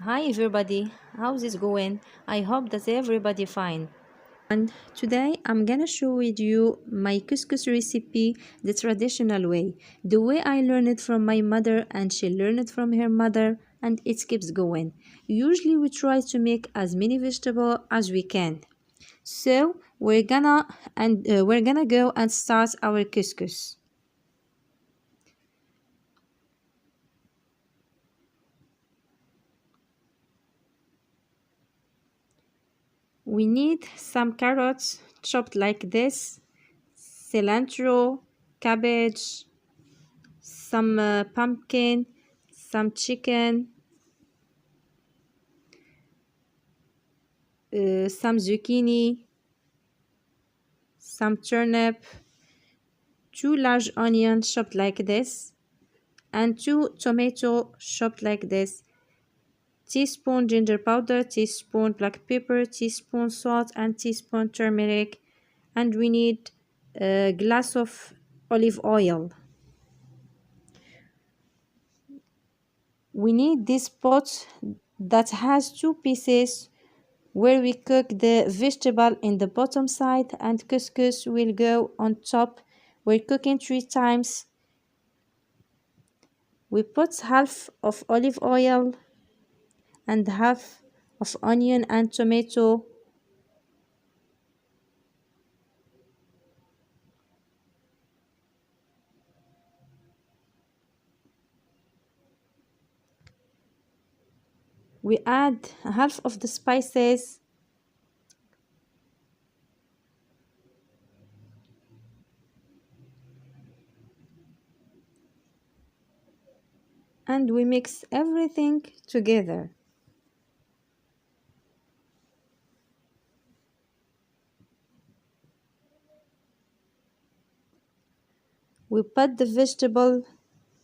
Hi everybody, how's it going? I hope that everybody fine. And today I'm gonna show with you my couscous recipe the traditional way, the way I learned it from my mother and she learned it from her mother, and it keeps going. Usually we try to make as many vegetables as we can. So we're gonna go and start our couscous. We need some carrots chopped like this, cilantro, cabbage, some pumpkin, some chicken, some zucchini, some turnip, two large onions chopped like this, and two tomato chopped like this. Teaspoon ginger powder, teaspoon black pepper, teaspoon salt, and teaspoon turmeric. And we need a glass of olive oil. We need this pot that has two pieces where we cook the vegetable in the bottom side and couscous will go on top. We're cooking 3 times. We put half of olive oil and half of onion and tomato. We add half of the spices and we mix everything together. We put the vegetable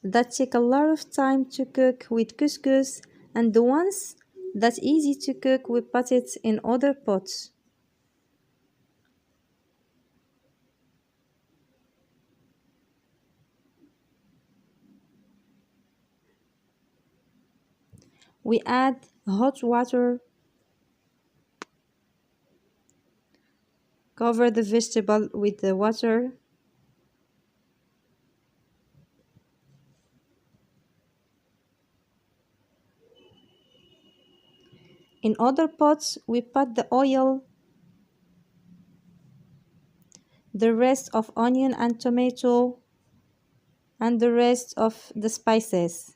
that take a lot of time to cook with couscous, and the ones that easy to cook we put it in other pots. We add hot water, cover the vegetable with the water. In other pots we put the oil, the rest of onion and tomato, and the rest of the spices.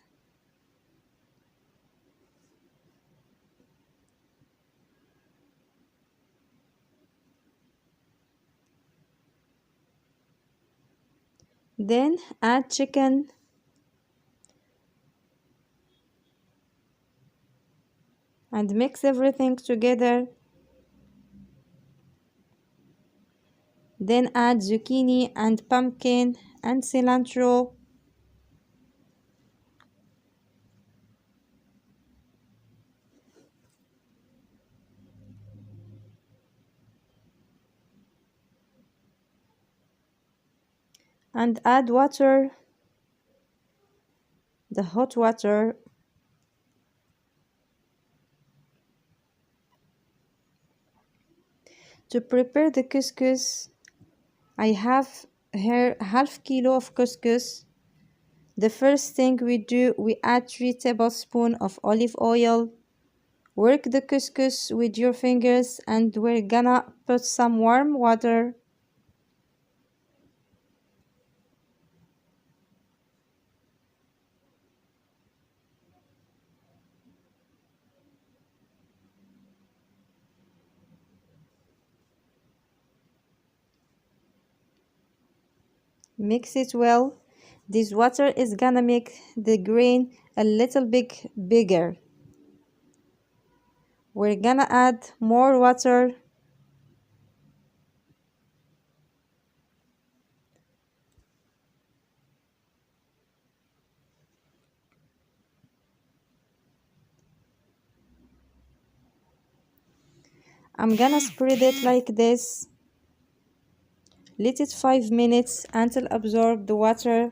Then add chicken and mix everything together. Then add zucchini and pumpkin and cilantro. And add water, the hot water. To prepare the couscous, I have here half kilo of couscous. The first thing we do, we add 3 tablespoons of olive oil. Work the couscous with your fingers and we're gonna put some warm water. Mix it well. This water is gonna make the grain a little bit bigger. We're gonna add more water. I'm gonna spread it like this. Let it 5 minutes until absorb the water.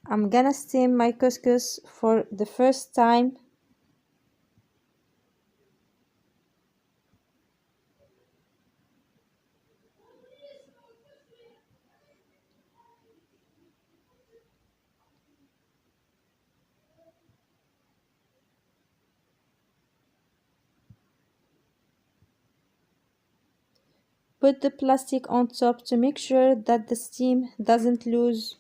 I'm gonna steam my couscous for the first time. Put the plastic on top to make sure that the steam doesn't lose.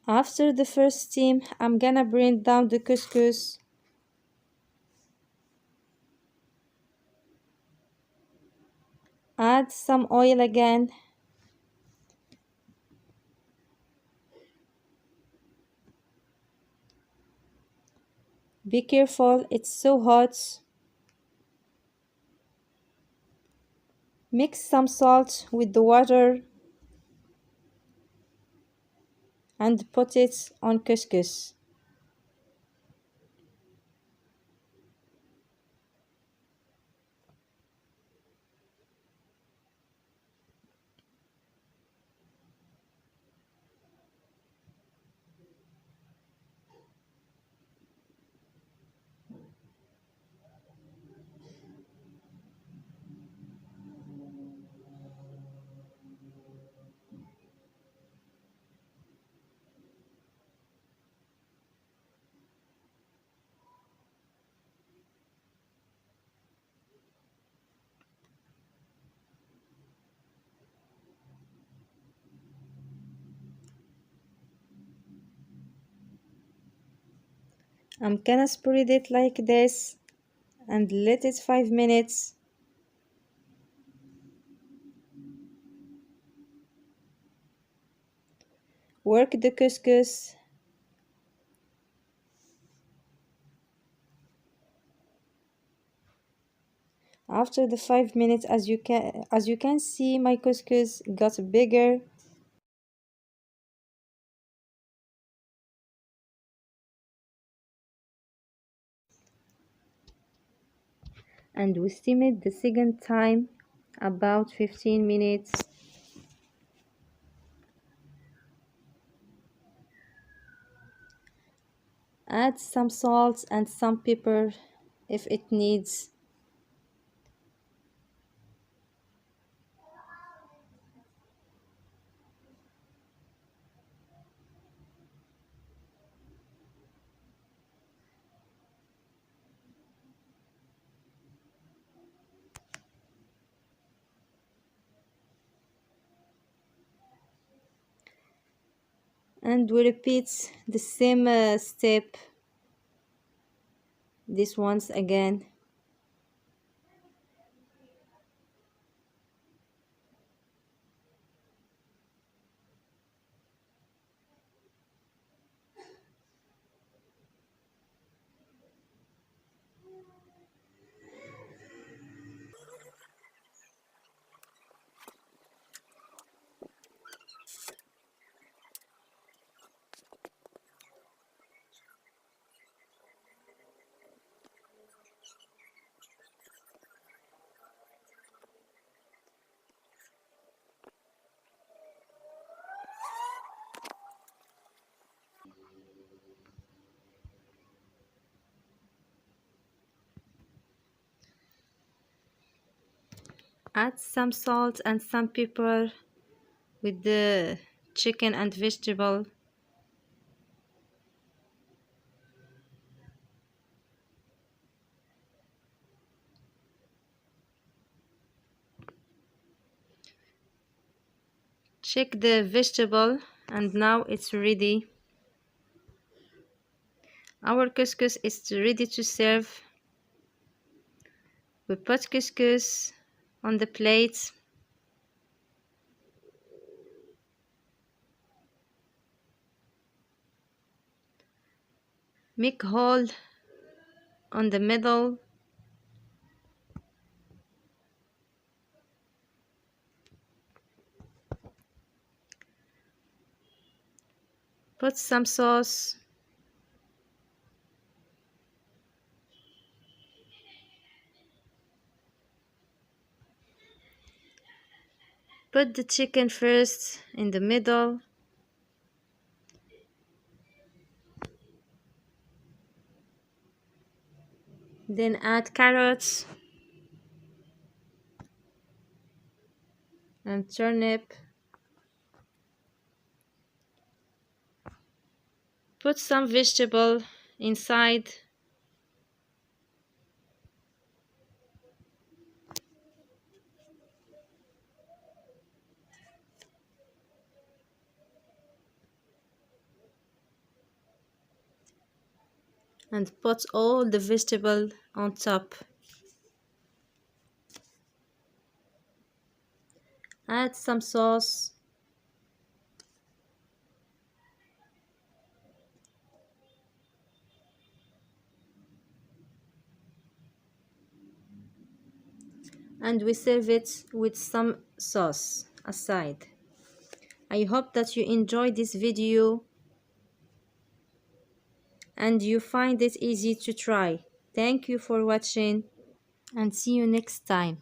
After the first steam, I'm gonna bring down the couscous. Add some oil again. Be careful, it's so hot. Mix some salt with the water and put it on couscous. I'm gonna spread it like this and let it 5 minutes. Work the couscous. After the 5 minutes, as you can see, my couscous got bigger. And we steam it the second time about 15 minutes. Add some salt and some pepper if it needs. And we repeat the same step this once again. Add some salt and some pepper with the chicken and vegetable. Check the vegetable and now it's ready. Our couscous is ready to serve. We put couscous on the plate. Make hole on the middle. Put some sauce. Put the chicken first in the middle. Then add carrots and turnip. Put some vegetable inside. And put all the vegetable on top. Add some sauce. And we serve it with some sauce aside. I hope that you enjoyed this video and you find it easy to try. Thank you for watching and see you next time.